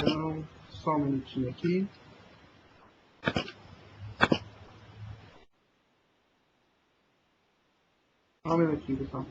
Então, só um minutinho aqui. Só um minutinho, pessoal.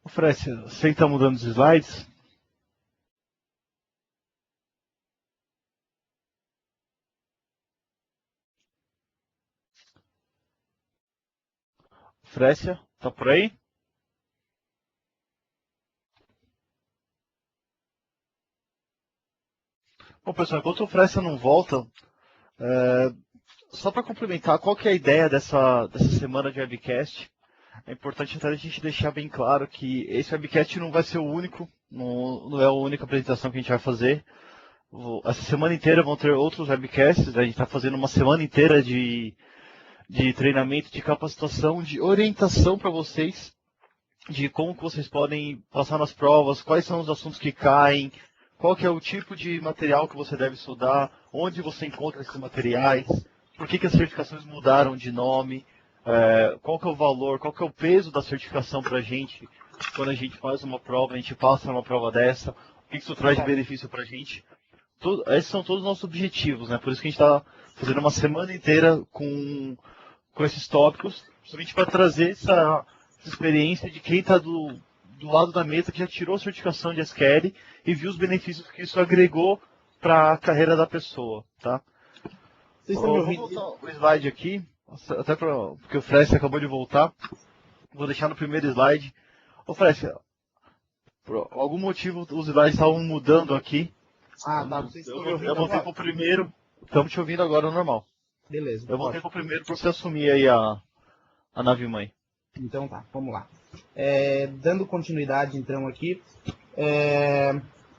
Oferece, você que está mudando os slides. Frécia, tá por aí? Bom, pessoal, enquanto o Frécia não volta, só para complementar, qual que é a ideia dessa semana de webcast? É importante até a gente deixar bem claro que esse webcast não vai ser o único, não é a única apresentação que a gente vai fazer. Essa semana inteira vão ter outros webcasts, a gente está fazendo uma semana inteira de treinamento, de capacitação, de orientação para vocês, de como que vocês podem passar nas provas, quais são os assuntos que caem, qual que é o tipo de material que você deve estudar, onde você encontra esses materiais, por que as certificações mudaram de nome, qual que é o valor, qual que é o peso da certificação para a gente, quando a gente faz uma prova, a gente passa numa prova dessa, o que isso traz de benefício para a gente. Esses são todos os nossos objetivos, né? Por isso que a gente está fazendo uma semana inteira com esses tópicos, justamente para trazer essa experiência de quem está do lado da mesa, que já tirou a certificação de SQL e viu os benefícios que isso agregou para a carreira da pessoa, tá? Vocês estão me Vou ouvindo? voltar o slide aqui, até porque o Frécia acabou de voltar. Vou deixar no primeiro slide. Ô Frécia, por algum motivo os slides estavam mudando aqui. Ah, tá. Vocês estão me Eu ouvindo voltei agora? para o primeiro. Estamos te ouvindo agora normal. Beleza. Eu voltei Ótimo. para o primeiro para você assumir aí a nave mãe. Então tá, vamos lá. Dando continuidade então aqui,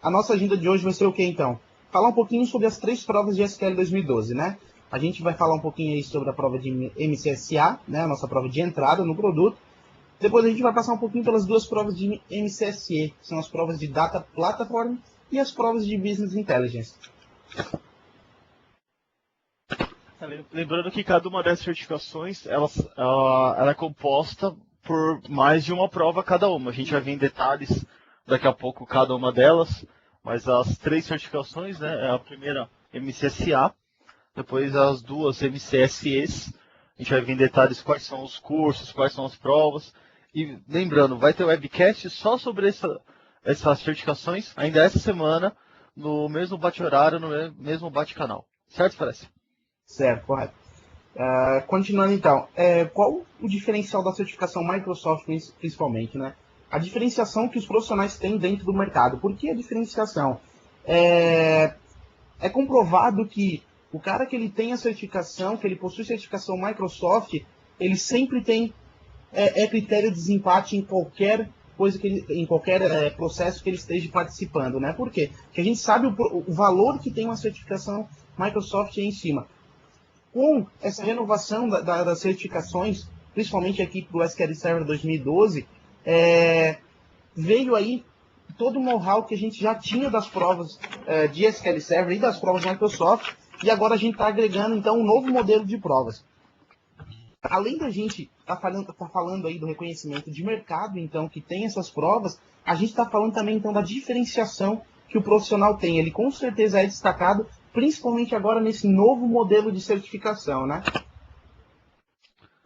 a nossa agenda de hoje vai ser o que então? Falar um pouquinho sobre as 3 provas de SQL 2012, né? A gente vai falar um pouquinho aí sobre a prova de MCSA, né? A nossa prova de entrada no produto. Depois a gente vai passar um pouquinho pelas 2 provas de MCSE, que são as provas de Data Platform e as provas de Business Intelligence. Lembrando que cada uma dessas certificações ela é composta por mais de uma prova cada uma. A gente vai ver em detalhes daqui a pouco cada uma delas, mas as 3 certificações, né, é a primeira MCSA, depois as 2 MCSEs, a gente vai ver em detalhes quais são os cursos, quais são as provas. E lembrando, vai ter webcast só sobre essas certificações, ainda essa semana, no mesmo bate-horário, no mesmo bate-canal. Certo, parece? Certo, correto. Continuando então, qual o diferencial da certificação Microsoft principalmente, né? A diferenciação que os profissionais têm dentro do mercado. Por que a diferenciação? É comprovado que o cara que ele tem a certificação, que ele possui certificação Microsoft, ele sempre tem critério de desempate em qualquer coisa em qualquer processo que ele esteja participando, né? Por quê? Porque a gente sabe o valor que tem uma certificação Microsoft aí em cima. Com essa renovação das certificações, principalmente aqui para o SQL Server 2012, veio aí todo o know-how que a gente já tinha das provas de SQL Server e das provas Microsoft, e agora a gente está agregando então um novo modelo de provas. Além da gente estar falando aí do reconhecimento de mercado, então, que tem essas provas, a gente está falando também então da diferenciação que o profissional tem. Ele com certeza é destacado, principalmente agora nesse novo modelo de certificação, né?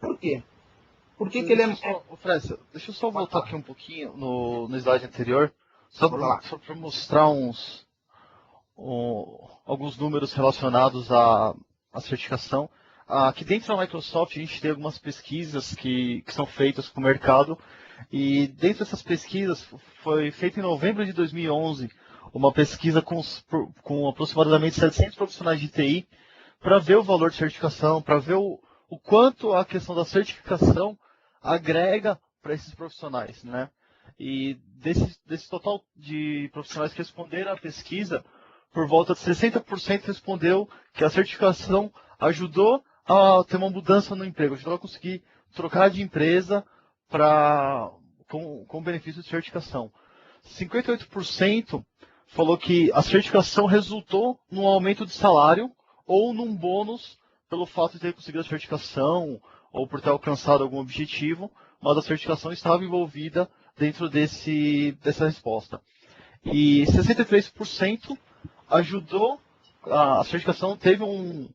Por quê? Por que ele França, deixa eu só voltar aqui um pouquinho no slide anterior, só para mostrar alguns números relacionados à certificação. Aqui dentro da Microsoft a gente tem algumas pesquisas que são feitas com o mercado, e dentro dessas pesquisas foi feita em novembro de 2011 uma pesquisa com aproximadamente 700 profissionais de TI para ver o valor de certificação, para ver o quanto a questão da certificação agrega para esses profissionais, né? E desse total de profissionais que responderam à pesquisa, por volta de 60% respondeu que a certificação ajudou a ter uma mudança no emprego, ajudou a conseguir trocar de empresa com benefício de certificação. 58% falou que a certificação resultou num aumento de salário ou num bônus pelo fato de ter conseguido a certificação ou por ter alcançado algum objetivo, mas a certificação estava envolvida dentro dessa resposta. E 63% ajudou, a certificação teve um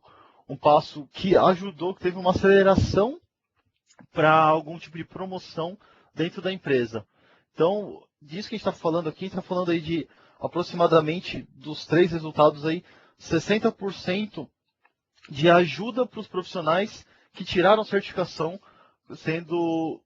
passo que ajudou, que teve uma aceleração para algum tipo de promoção dentro da empresa. Então, disso que a gente está falando aqui, a gente está falando aí de aproximadamente dos 3 resultados aí, 60% de ajuda para os profissionais que tiraram certificação, sendo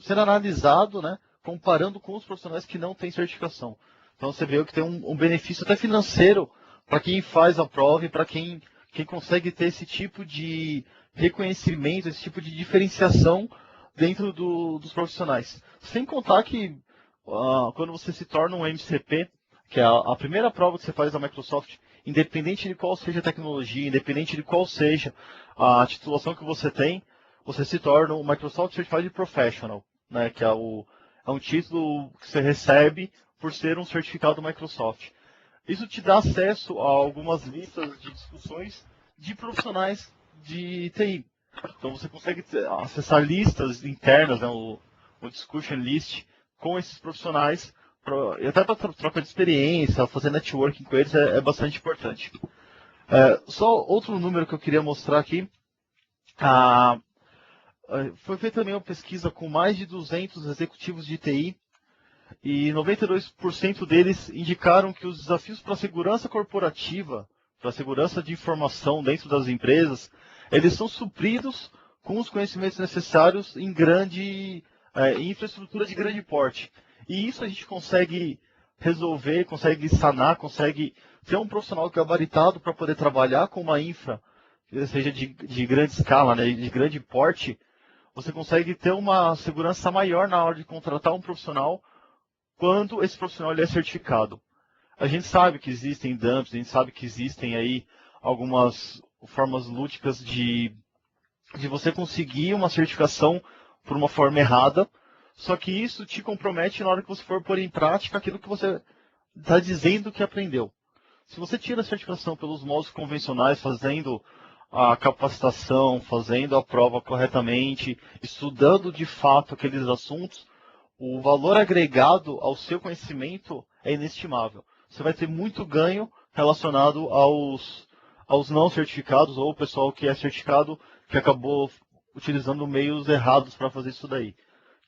analisado, né, comparando com os profissionais que não têm certificação. Então você vê que tem um benefício até financeiro para quem faz a prova e para quem consegue ter esse tipo de reconhecimento, esse tipo de diferenciação dentro dos profissionais. Sem contar que quando você se torna um MCP, que é a primeira prova que você faz da Microsoft, independente de qual seja a tecnologia, independente de qual seja a titulação que você tem, você se torna um Microsoft Certified Professional, né, que é um título que você recebe por ser um certificado Microsoft. Isso te dá acesso a algumas listas de discussões de profissionais de TI. Então você consegue acessar listas internas, né, o discussion list, com esses profissionais, e até para troca de experiência, fazer networking com eles é bastante importante. Só outro número que eu queria mostrar aqui. Foi feita também uma pesquisa com mais de 200 executivos de TI, e 92% deles indicaram que os desafios para a segurança corporativa, para a segurança de informação dentro das empresas, eles são supridos com os conhecimentos necessários em infraestrutura de grande porte. E isso a gente consegue resolver, consegue sanar, consegue ter um profissional gabaritado para poder trabalhar com uma infra, seja de grande escala, né, de grande porte. Você consegue ter uma segurança maior na hora de contratar um profissional quando esse profissional ele é certificado. A gente sabe que existem dumps, a gente sabe que existem aí algumas formas lúdicas de você conseguir uma certificação por uma forma errada, só que isso te compromete na hora que você for pôr em prática aquilo que você está dizendo que aprendeu. Se você tira a certificação pelos moldes convencionais, fazendo a capacitação, fazendo a prova corretamente, estudando de fato aqueles assuntos, o valor agregado ao seu conhecimento é inestimável. Você vai ter muito ganho relacionado aos não certificados ou o pessoal que é certificado que acabou utilizando meios errados para fazer isso daí.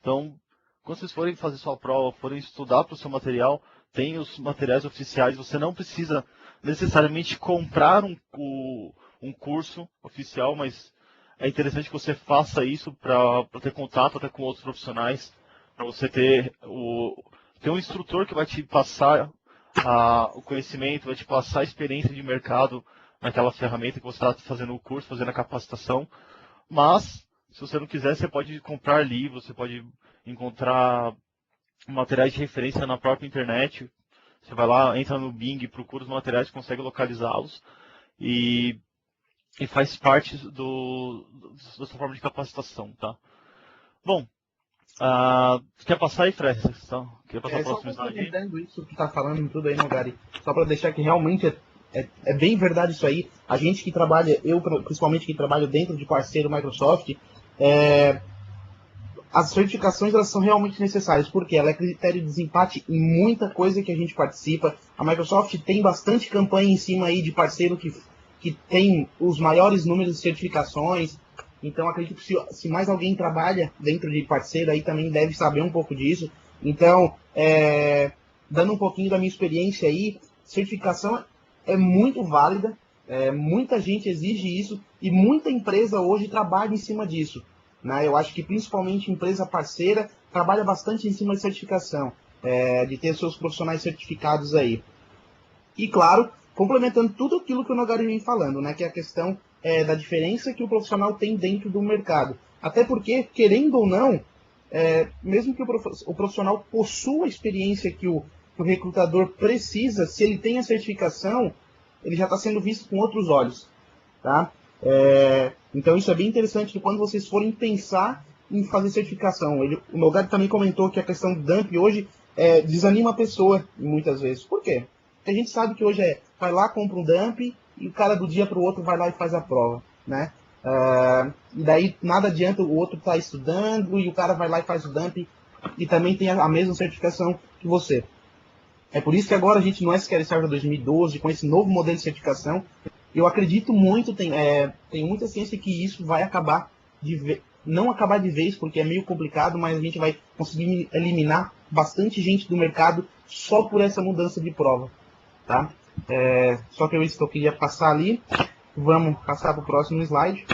Então, quando vocês forem fazer sua prova, forem estudar para o seu material, tem os materiais oficiais, você não precisa necessariamente comprar um curso oficial, mas é interessante que você faça isso para ter contato até com outros profissionais, para você ter um instrutor que vai te passar o conhecimento, vai te passar a experiência de mercado naquela ferramenta que você está fazendo o curso, fazendo a capacitação. Mas, se você não quiser, você pode comprar livros, você pode encontrar materiais de referência na própria internet. Você vai lá, entra no Bing, procura os materiais, consegue localizá-los e faz parte da sua forma de capacitação, tá? Bom, quer passar aí, Fred? Quer passar o próximo slide? Complementando isso que tu tá falando tudo aí, Nogari, só para deixar que realmente é bem verdade isso aí. A gente que trabalha, eu principalmente que trabalho dentro de parceiro Microsoft, as certificações elas são realmente necessárias, porque ela é critério de desempate em muita coisa que a gente participa. A Microsoft tem bastante campanha em cima aí de parceiro que tem os maiores números de certificações. Então acredito que se mais alguém trabalha dentro de parceiro aí também deve saber um pouco disso. Então, dando um pouquinho da minha experiência aí, certificação é muito válida. Muita gente exige isso e muita empresa hoje trabalha em cima disso, né? Eu acho que principalmente empresa parceira trabalha bastante em cima de certificação, de ter seus profissionais certificados aí. E claro, complementando tudo aquilo que o Nogari vem falando, né? Que é a questão da diferença que o profissional tem dentro do mercado. Até porque, querendo ou não, mesmo que o profissional possua a experiência que o recrutador precisa, se ele tem a certificação, ele já está sendo visto com outros olhos, tá? Então isso é bem interessante que quando vocês forem pensar em fazer certificação, o Nogari também comentou que a questão do dump hoje desanima a pessoa muitas vezes. Por quê? Porque a gente sabe que hoje vai lá, compra um dump e o cara do dia para o outro vai lá e faz a prova, né? E daí nada adianta o outro estar estudando e o cara vai lá e faz o dump e também tem a mesma certificação que você. É por isso que agora a gente no SQL Server 2012, com esse novo modelo de certificação, eu acredito muito, tem muita ciência que isso vai acabar não acabar de vez, porque é meio complicado, mas a gente vai conseguir eliminar bastante gente do mercado só por essa mudança de prova, tá? Só que isso que eu queria passar ali. Vamos passar para o próximo slide.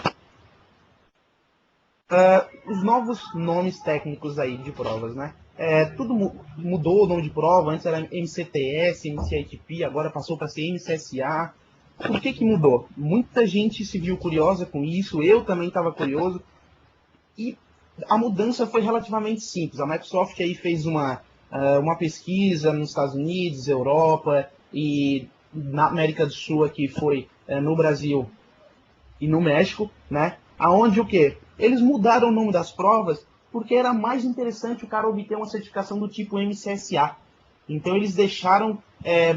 Os novos nomes técnicos aí de provas, né? Tudo mudou o nome de prova. Antes era MCTS, MCITP, agora passou para ser MCSA. Por que mudou? Muita gente se viu curiosa com isso, eu também estava curioso. E a mudança foi relativamente simples. A Microsoft aí fez uma pesquisa nos Estados Unidos, Europa e na América do Sul, aqui foi no Brasil e no México, né? Aonde o quê? Eles mudaram o nome das provas porque era mais interessante o cara obter uma certificação do tipo MCSA. Então eles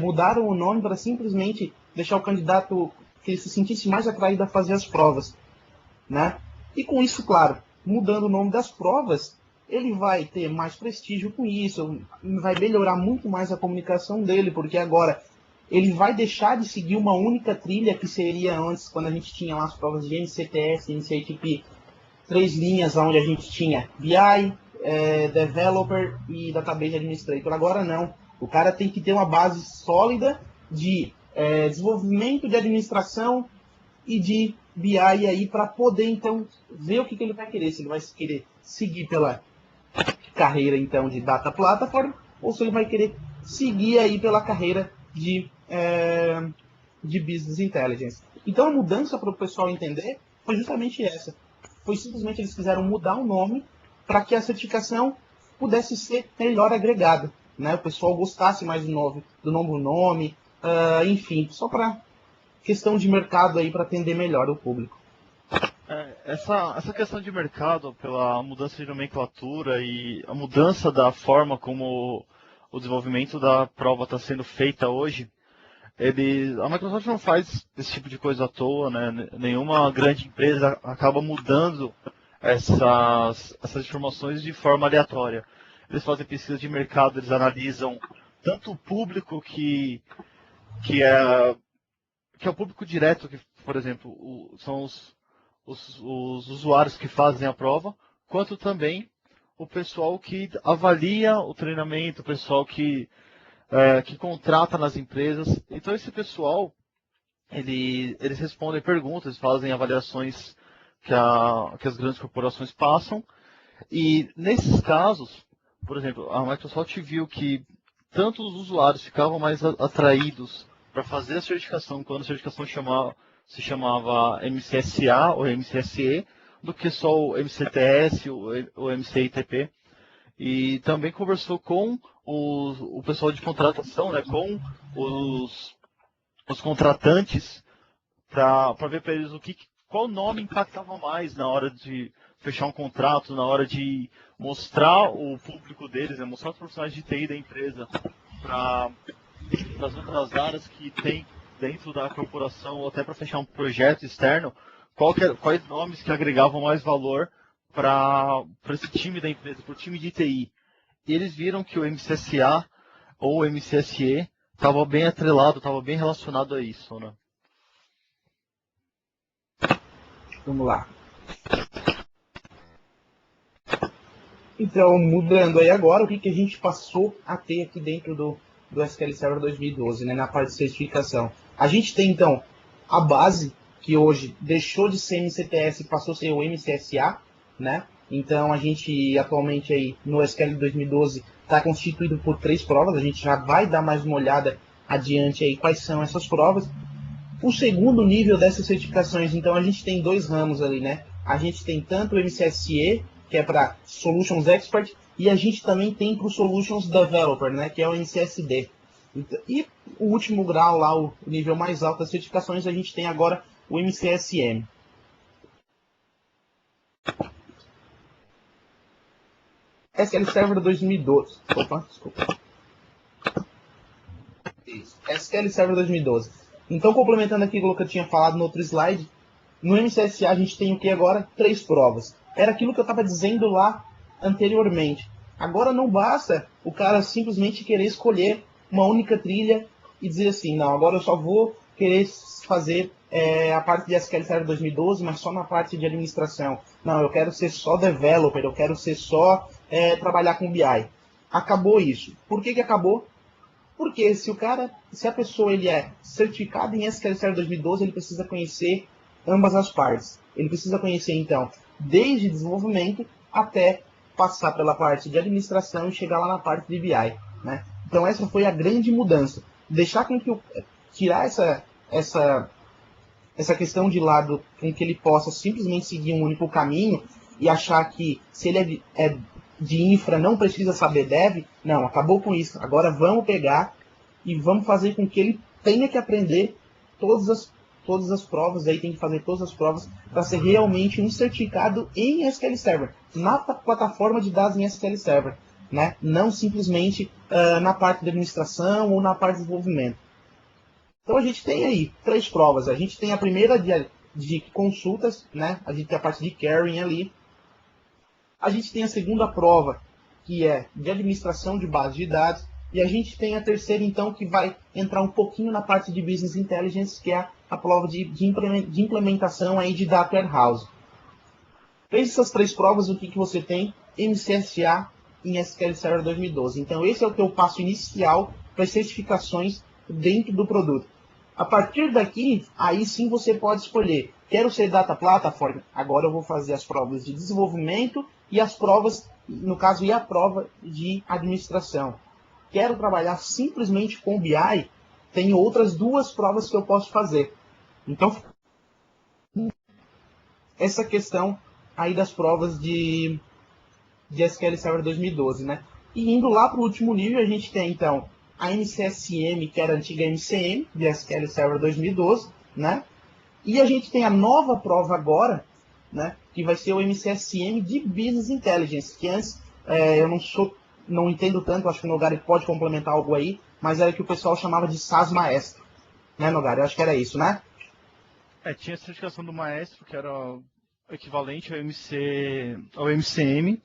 mudaram o nome para simplesmente deixar o candidato que ele se sentisse mais atraído a fazer as provas, né? E com isso, claro, mudando o nome das provas, ele vai ter mais prestígio com isso, vai melhorar muito mais a comunicação dele, porque agora ele vai deixar de seguir uma única trilha que seria antes, quando a gente tinha lá as provas de MCTS, MCITP, 3 linhas onde a gente tinha BI, Developer e Database Administrator. Agora não. O cara tem que ter uma base sólida de desenvolvimento de administração e de BI aí para poder então ver o que ele vai querer. Se ele vai querer seguir pela carreira então de Data Platform ou se ele vai querer seguir aí pela carreira de Business Intelligence. Então a mudança para o pessoal entender foi justamente essa. Foi simplesmente eles quiseram mudar o nome para que a certificação pudesse ser melhor agregada, né? O pessoal gostasse mais do novo nome, enfim, só para questão de mercado aí para atender melhor o público. Essa questão de mercado, pela mudança de nomenclatura e a mudança da forma como o desenvolvimento da prova está sendo feita hoje, a Microsoft não faz esse tipo de coisa à toa, né? Nenhuma grande empresa acaba mudando essas informações de forma aleatória. Eles fazem pesquisa de mercado, eles analisam tanto o público que é o público direto, que, por exemplo, são os usuários que fazem a prova, quanto também o pessoal que avalia o treinamento, o pessoal que contrata nas empresas. Então esse pessoal, eles respondem perguntas, fazem avaliações que as grandes corporações passam. E nesses casos, por exemplo, a Microsoft viu que tanto os usuários ficavam mais atraídos para fazer a certificação, quando a certificação se chamava MCSA ou MCSE, do que só o MCTS ou MCITP. E também conversou com o pessoal de contratação, né, com os contratantes, para ver para eles qual nome impactava mais na hora de fechar um contrato, na hora de mostrar o público deles, né, mostrar os profissionais de TI da empresa para as outras áreas que tem dentro da corporação, ou até para fechar um projeto externo, quais nomes que agregavam mais valor para esse time da empresa, para o time de TI. E eles viram que o MCSA ou o MCSE estava bem atrelado, estava bem relacionado a isso, né? Vamos lá. Então, mudando aí agora, o que a gente passou a ter aqui dentro do SQL Server 2012, né, na parte de certificação. A gente tem, então, a base, que hoje deixou de ser MCTS e passou a ser o MCSA, né? Então a gente atualmente aí no SQL 2012 está constituído por 3 provas, a gente já vai dar mais uma olhada adiante aí quais são essas provas. O segundo nível dessas certificações, então a gente tem 2 ramos ali, né? A gente tem tanto o MCSE, que é para Solutions Expert, e a gente também tem para o Solutions Developer, né? Que é o MCSD. E o último grau lá, o nível mais alto das certificações, a gente tem agora o MCSM. SQL Server 2012. Opa, desculpa. Isso. SQL Server 2012. Então, complementando aquilo que eu tinha falado no outro slide, no MCSA a gente tem o que agora? 3 provas. Era aquilo que eu estava dizendo lá anteriormente. Agora não basta o cara simplesmente querer escolher uma única trilha e dizer assim, não, agora eu só vou querer fazer a parte de SQL Server 2012, mas só na parte de administração. Não, eu quero ser só developer, eu quero ser só trabalhar com BI. Acabou isso. Por que acabou? Porque se a pessoa ele é certificado em SQL Server 2012, ele precisa conhecer ambas as partes. Ele precisa conhecer, então, desde desenvolvimento até passar pela parte de administração e chegar lá na parte de BI. Né? Então essa foi a grande mudança. Deixar com que tirar essa questão de lado, com que ele possa simplesmente seguir um único caminho e achar que se ele é de infra não precisa saber dev, não, acabou com isso. Agora vamos pegar e vamos fazer com que ele tenha que aprender todas as provas, aí tem que fazer todas as provas para ser realmente um certificado em SQL Server, na plataforma de dados em SQL Server, né? Não simplesmente na parte de administração ou na parte de desenvolvimento. Então a gente tem aí 3 provas. A gente tem a primeira de consultas, né? A gente tem a parte de carrying ali. A gente tem a segunda prova, que é de administração de base de dados. E a gente tem a terceira, então, que vai entrar um pouquinho na parte de Business Intelligence, que é a prova de implementação aí de Data Warehouse. Fez essas 3 provas, o que você tem? MCSA em SQL Server 2012. Então, esse é o teu passo inicial para as certificações dentro do produto. A partir daqui, aí sim você pode escolher. Quero ser Data Platform? Agora eu vou fazer as provas de desenvolvimento e as provas, no caso, e a prova de administração. Quero trabalhar simplesmente com BI? Tem outras 2 provas que eu posso fazer. Então, essa questão aí das provas de SQL Server 2012, né? E indo lá para o último nível, a gente tem, então, a MCSM, que era a antiga MCM, de SQL Server 2012, né? E a gente tem a nova prova agora, né? Que vai ser o MCSM de Business Intelligence, que antes eu não entendo tanto, acho que o Nogari pode complementar algo aí, mas era que o pessoal chamava de SAS Maestro, né, Nogari? Eu acho que era isso, né? Tinha a certificação do Maestro, que era o equivalente ao MCM,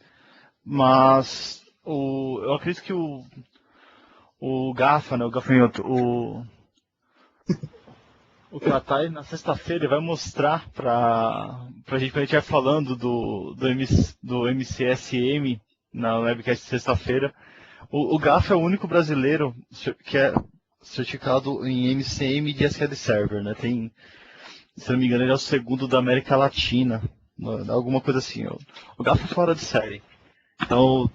mas eu acredito que o GAFA, né, o gafanhoto, o Katai, na sexta-feira, ele vai mostrar pra gente, quando a gente vai falando do MCSM na webcast de sexta-feira. O GAFA é o único brasileiro que é certificado em MCM de SQL Server, né? Tem, se não me engano, ele é o segundo da América Latina, alguma coisa assim. O GAFA é fora de série. Então,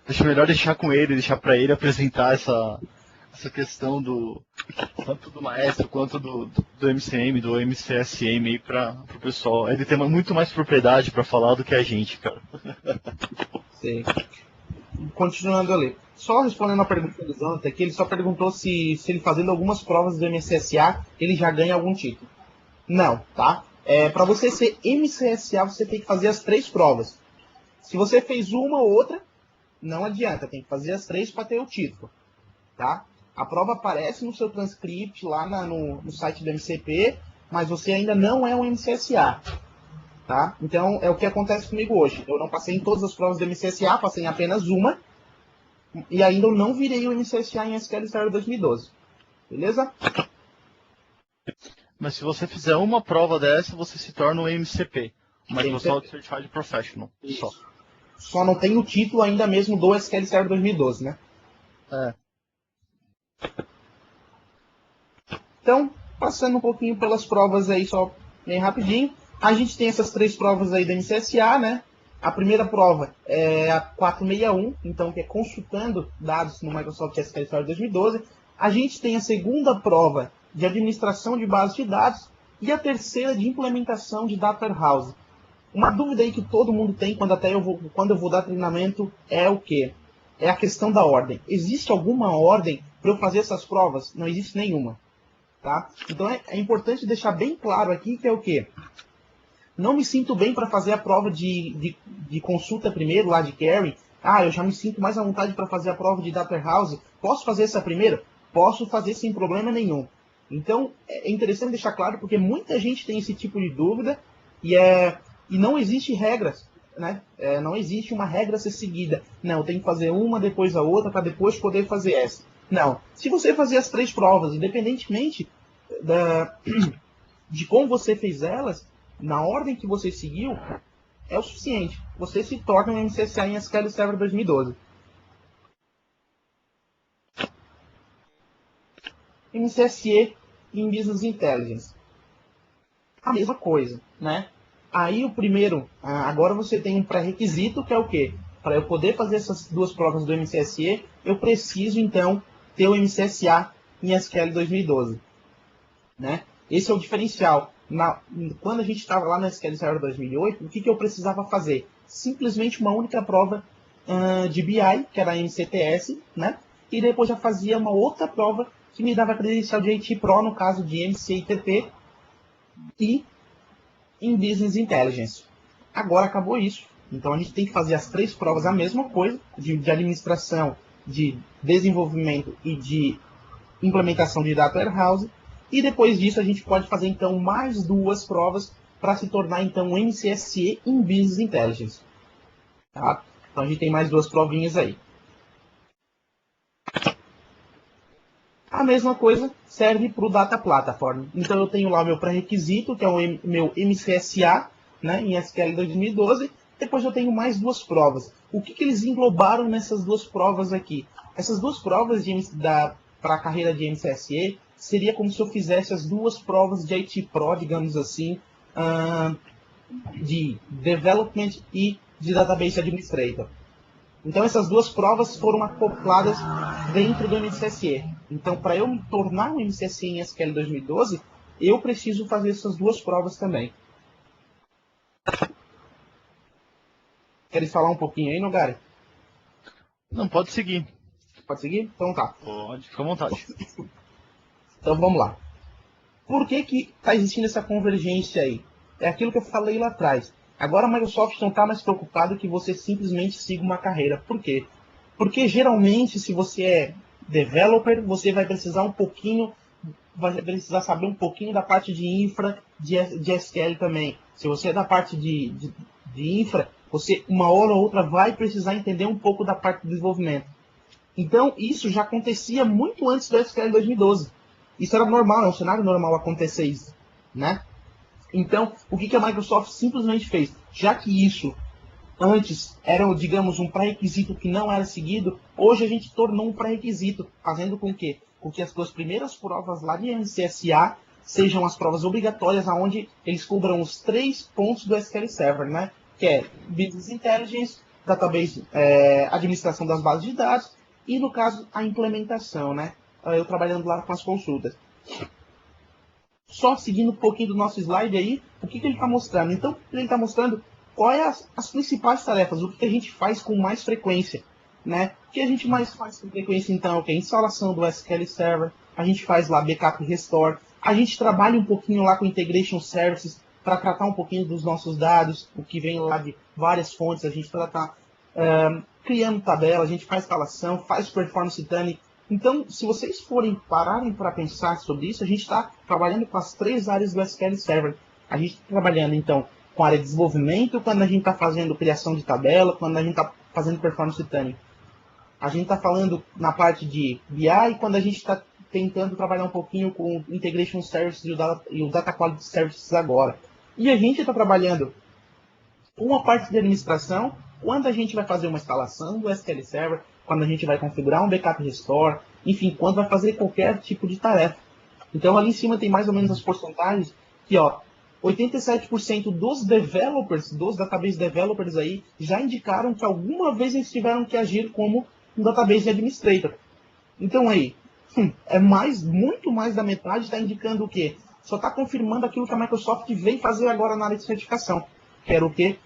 acho melhor deixar com ele, deixar para ele apresentar essa questão tanto do Maestro quanto do MCM, do MCSM aí para o pessoal. Ele tem muito mais propriedade para falar do que a gente, cara. Sim. Continuando ali. Só respondendo a pergunta do Jonathan, que ele só perguntou se ele fazendo algumas provas do MCSA, ele já ganha algum título. Não, tá? Para você ser MCSA, você tem que fazer as 3 provas. Se você fez uma ou outra, não adianta, tem que fazer as 3 para ter o título, tá? A prova aparece no seu transcript lá no site do MCP, mas você ainda não é um MCSA, tá? Então é o que acontece comigo hoje. Eu não passei em todas as provas do MCSA, passei em apenas uma, e ainda eu não virei o MCSA em SQL Server 2012. Beleza? Mas se você fizer uma prova dessa, você se torna um MCP, Microsoft Certified Professional. Isso. Só não tem o título ainda mesmo do SQL Server 2012, né? É. Então, Passando um pouquinho pelas provas aí, só bem rapidinho. A gente tem essas 3 provas aí da MCSA, né? A primeira prova é a 461, então, que é consultando dados no Microsoft SQL Server 2012. A gente tem a segunda prova de administração de bases de dados e a terceira de implementação de Data Warehouse. Uma dúvida aí que todo mundo tem quando eu vou dar treinamento é o quê? É a questão da ordem. Existe alguma ordem para eu fazer essas provas? Não existe nenhuma. Tá? Então é importante deixar bem claro aqui que é o quê? Não me sinto bem para fazer a prova de consulta primeiro, lá de Carry. Eu já me sinto mais à vontade para fazer a prova de Data Warehouse. Posso fazer essa primeira? Posso fazer sem problema nenhum. Então, é interessante deixar claro, porque muita gente tem esse tipo de dúvida e não existe regras. Né? Não existe uma regra a ser seguida. Não, eu tenho que fazer uma, depois a outra, para depois poder fazer essa. Não. Se você fazer as 3 provas, independentemente de como você fez elas, na ordem que você seguiu, é o suficiente. Você se torna um MCSA em SQL Server 2012. MCSE em Business Intelligence. A mesma coisa, né? Aí o primeiro, agora você tem um pré-requisito, que é o quê? Para eu poder fazer essas 2 provas do MCSE, eu preciso, então, ter o MCSA em SQL 2012. Né? Esse é o diferencial. Quando a gente estava lá no SQL Server 2008, o que eu precisava fazer? Simplesmente uma única prova de BI, que era a MCTS, né? E depois já fazia uma outra prova que me dava credencial de IT Pro, no caso de MCITT, e em Business Intelligence. Agora acabou isso. Então a gente tem que fazer as 3 provas a mesma coisa, de administração, de desenvolvimento e de implementação de Data Warehouse. E depois disso a gente pode fazer então mais 2 provas para se tornar então um MCSE em Business Intelligence. Tá? Então a gente tem mais 2 provinhas aí. A mesma coisa serve para o Data Platform. Então eu tenho lá o meu pré-requisito, que é o meu MCSA, né, em SQL 2012. Depois eu tenho mais 2 provas. O que eles englobaram nessas 2 provas aqui? Essas 2 provas para a carreira de MCSE seria como se eu fizesse as 2 provas de IT Pro, digamos assim, de Development e de Database Administrator. Então essas 2 provas foram acopladas dentro do MCSE. Então para eu me tornar um MCSE em SQL 2012, eu preciso fazer essas 2 provas também. Queres falar um pouquinho aí, Nogari? Não, pode seguir. Pode seguir? Então tá. Pode, fica à vontade. Então vamos lá. Por que está existindo essa convergência aí? É aquilo que eu falei lá atrás. Agora a Microsoft não está mais preocupada que você simplesmente siga uma carreira. Por quê? Porque geralmente, se você é developer, você vai precisar saber um pouquinho da parte de infra, de SQL também. Se você é da parte de infra, você uma hora ou outra vai precisar entender um pouco da parte do desenvolvimento. Então, isso já acontecia muito antes do SQL 2012. Isso era normal, é um cenário normal acontecer isso, né? Então, o que a Microsoft simplesmente fez? Já que isso antes era, digamos, um pré-requisito que não era seguido, hoje a gente tornou um pré-requisito, fazendo com que as 2 primeiras provas lá de MCSA sejam as provas obrigatórias, onde eles cobram os 3 pontos do SQL Server, né? Que é Business Intelligence, Database, administração das bases de dados e, no caso, a implementação, né? Eu trabalhando lá com as consultas. Só seguindo um pouquinho do nosso slide aí, o que ele está mostrando? Então, ele está mostrando quais as principais tarefas, o que a gente faz com mais frequência, né? O que a gente mais faz com frequência, então, é a instalação do SQL Server, a gente faz lá backup e restore, a gente trabalha um pouquinho lá com Integration Services para tratar um pouquinho dos nossos dados, o que vem lá de várias fontes, a gente está criando tabela, a gente faz escalação, faz performance tuning. Então, se vocês pararem para pensar sobre isso, a gente está trabalhando com as 3 áreas do SQL Server. A gente está trabalhando, então, com a área de desenvolvimento, quando a gente está fazendo criação de tabela, quando a gente está fazendo performance tuning. A gente está falando na parte de BI, quando a gente está tentando trabalhar um pouquinho com Integration Services e o Data Quality Services agora. E a gente está trabalhando com a parte de administração, quando a gente vai fazer uma instalação do SQL Server, quando a gente vai configurar um backup restore, enfim, quando vai fazer qualquer tipo de tarefa. Então ali em cima tem mais ou menos as porcentagens que, ó, 87% dos developers, dos database developers aí, já indicaram que alguma vez eles tiveram que agir como um database administrator. Então aí, muito mais da metade está indicando o quê? Só está confirmando aquilo que a Microsoft vem fazer agora na área de certificação. Que era o quê?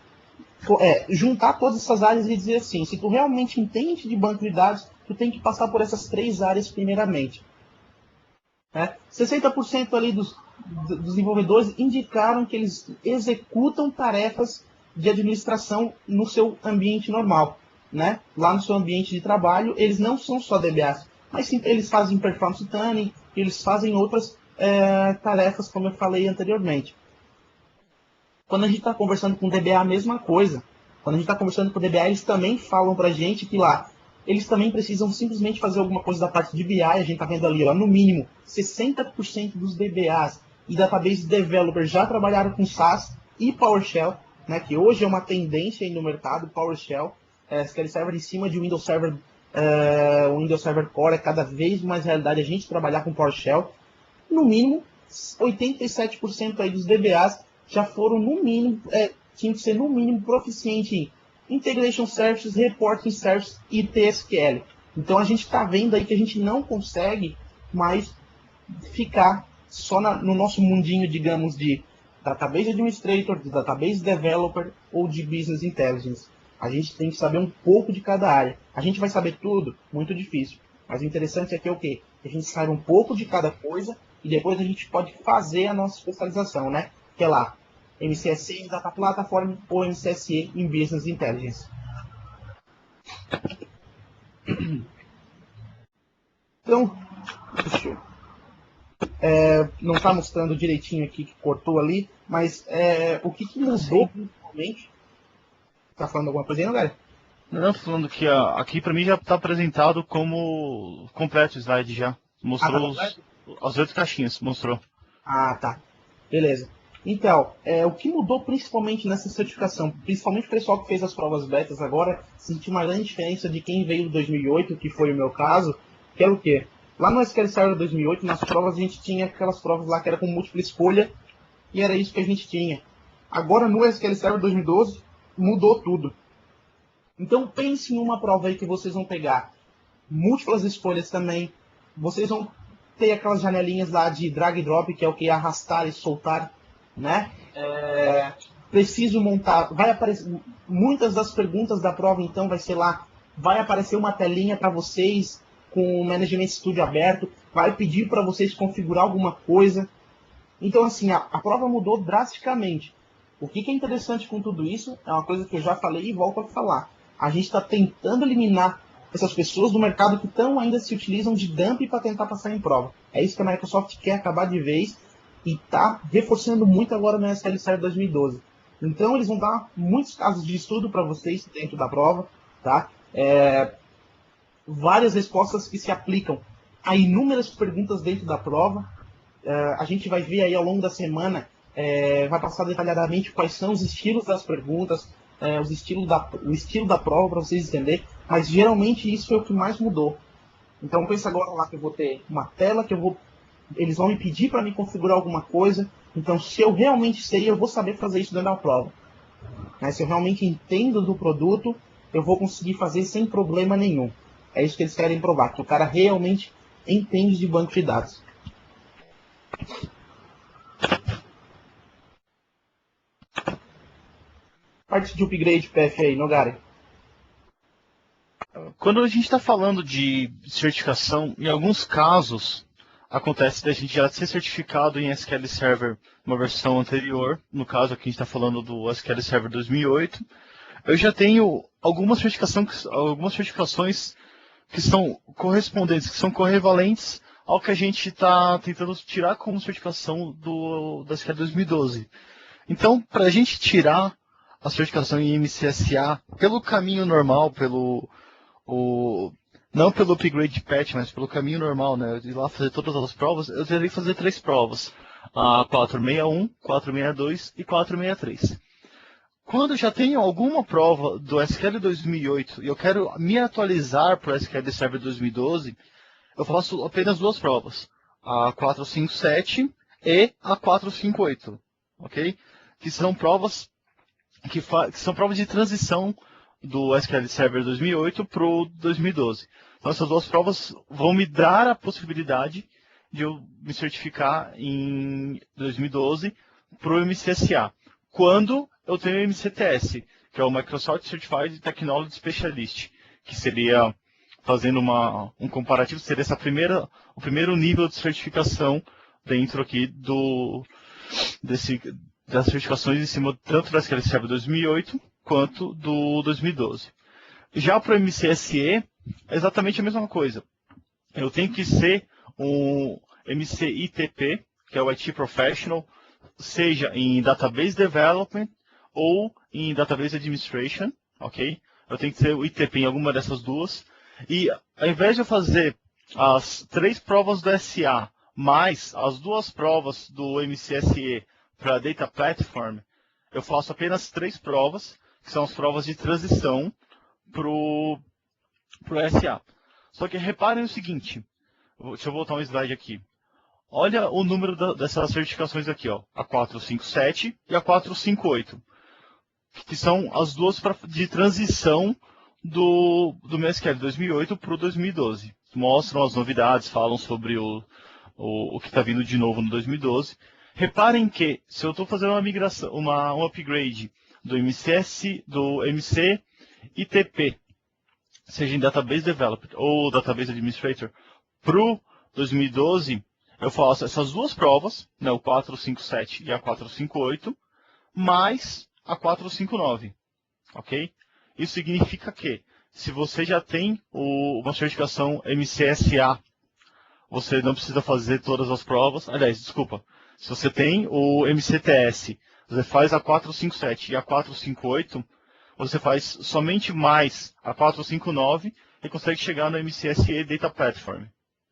Juntar todas essas áreas e dizer assim, se tu realmente entende de banco de dados, tu tem que passar por essas 3 áreas primeiramente. 60% ali dos desenvolvedores indicaram que eles executam tarefas de administração no seu ambiente normal. Né? Lá no seu ambiente de trabalho, eles não são só DBAs, mas sim, eles fazem performance tuning, eles fazem outras tarefas, como eu falei anteriormente. Quando a gente está conversando com o DBA, a mesma coisa. Quando a gente está conversando com o DBA, eles também falam para a gente que lá, eles também precisam simplesmente fazer alguma coisa da parte de BI. A gente está vendo ali, ó, no mínimo, 60% dos DBAs e database developers já trabalharam com SAS e PowerShell, né, que hoje é uma tendência aí no mercado, PowerShell. SQL Server em cima de Windows Server, o Windows Server Core é cada vez mais realidade a gente trabalhar com PowerShell. No mínimo, 87% aí dos DBAs já foram, no mínimo, tinham que ser no mínimo proficiente em Integration Services, Reporting Services e TSQL. Então a gente está vendo aí que a gente não consegue mais ficar só no nosso mundinho, digamos, de Database Administrator, de Database Developer ou de Business Intelligence. A gente tem que saber um pouco de cada área. A gente vai saber tudo? Muito difícil. Mas o interessante aqui é o quê? Que a gente saiba um pouco de cada coisa e depois a gente pode fazer a nossa especialização, né? Que é lá, MCSE em Data Platform ou MCSE em Business Intelligence. Então, não está mostrando direitinho aqui, que cortou ali, mas o que mudou principalmente... Tá falando alguma coisa aí, não, galera? Não, tô falando que aqui para mim já está apresentado como completo o slide já. Mostrou as 8 caixinhas, mostrou. Ah, tá. Beleza. Então, o que mudou principalmente nessa certificação, principalmente o pessoal que fez as provas betas agora, sentiu uma grande diferença de quem veio em 2008, que foi o meu caso, que era o quê? Lá no SQL Server 2008, nas provas a gente tinha aquelas provas lá que era com múltipla escolha, e era isso que a gente tinha. Agora no SQL Server 2012, mudou tudo. Então pense em uma prova aí que vocês vão pegar múltiplas escolhas também, vocês vão ter aquelas janelinhas lá de drag e drop, que é o que? Arrastar e soltar, né? Preciso montar, vai aparecer, muitas das perguntas da prova então vai ser lá, vai aparecer uma telinha para vocês com o Management Studio aberto, vai pedir para vocês configurar alguma coisa. Então assim, a prova mudou drasticamente. O que é interessante com tudo isso, é uma coisa que eu já falei e volto a falar. A gente está tentando eliminar essas pessoas do mercado que ainda se utilizam de dump para tentar passar em prova. É isso que a Microsoft quer acabar de vez e está reforçando muito agora no SQL Server 2012. Então eles vão dar muitos casos de estudo para vocês dentro da prova, tá? Várias respostas que se aplicam a inúmeras perguntas dentro da prova. A gente vai ver aí ao longo da semana, vai passar detalhadamente quais são os estilos das perguntas, o estilo da prova para vocês entenderem, mas geralmente isso é o que mais mudou. Então pensa agora lá que eu vou ter uma tela que eles vão me pedir para me configurar alguma coisa, então se eu realmente sei, eu vou saber fazer isso dentro da prova. Se eu realmente entendo do produto, eu vou conseguir fazer sem problema nenhum. É isso que eles querem provar, que o cara realmente entende de banco de dados. Parte de upgrade PF aí, Nogari. Quando a gente está falando de certificação, em alguns casos acontece da gente já ser certificado em SQL Server uma versão anterior. No caso aqui a gente está falando do SQL Server 2008. Eu já tenho algumas certificações que são correspondentes, que são correvalentes ao que a gente está tentando tirar como certificação da SQL 2012. Então, para a gente tirar a certificação em MCSA pelo caminho normal, não pelo upgrade patch, mas pelo caminho normal, né? De ir lá fazer todas as provas, eu teria que fazer 3 provas. A 461, 462 e 463. Quando já tenho alguma prova do SQL 2008 e eu quero me atualizar para o SQL Server 2012, eu faço apenas 2 provas. a 457 e a 458, ok? Que são provas que são provas de transição do SQL Server 2008 para o 2012. Então, essas duas provas vão me dar a possibilidade de eu me certificar em 2012 para o MCSA, quando eu tenho o MCTS, que é o Microsoft Certified Technology Specialist, que seria, fazendo um comparativo, seria o primeiro nível de certificação dentro aqui das certificações em cima tanto do SQL Server 2008 quanto do 2012. Já para o MCSE, é exatamente a mesma coisa. Eu tenho que ser um MCITP, que é o IT Professional, seja em Database Development ou em Database Administration, ok? Eu tenho que ser o ITP em alguma dessas duas. E ao invés de eu fazer as 3 provas do SA, mais as 2 provas do MCSE para Data Platform, eu faço apenas 3 provas, que são as provas de transição para o SA. Só que reparem o seguinte, deixa eu voltar um slide aqui. Olha o número dessas certificações aqui, ó, a 457 e a 458, que são as duas de transição do MySQL 2008 para o 2012. Mostram as novidades, falam sobre o que está vindo de novo no 2012. Reparem que, se eu estou fazendo uma migração, um upgrade do MC ITP, seja em Database Developer ou Database Administrator, para o 2012, eu faço essas duas provas, né, o 457 e a 458, mais a 459, ok? Isso significa que, se você já tem uma certificação MCSA, você não precisa fazer todas as provas. Aliás, desculpa, se você tem o MCTS, você faz a 457 e a 458, você faz somente mais a 459 e consegue chegar no MCSE Data Platform,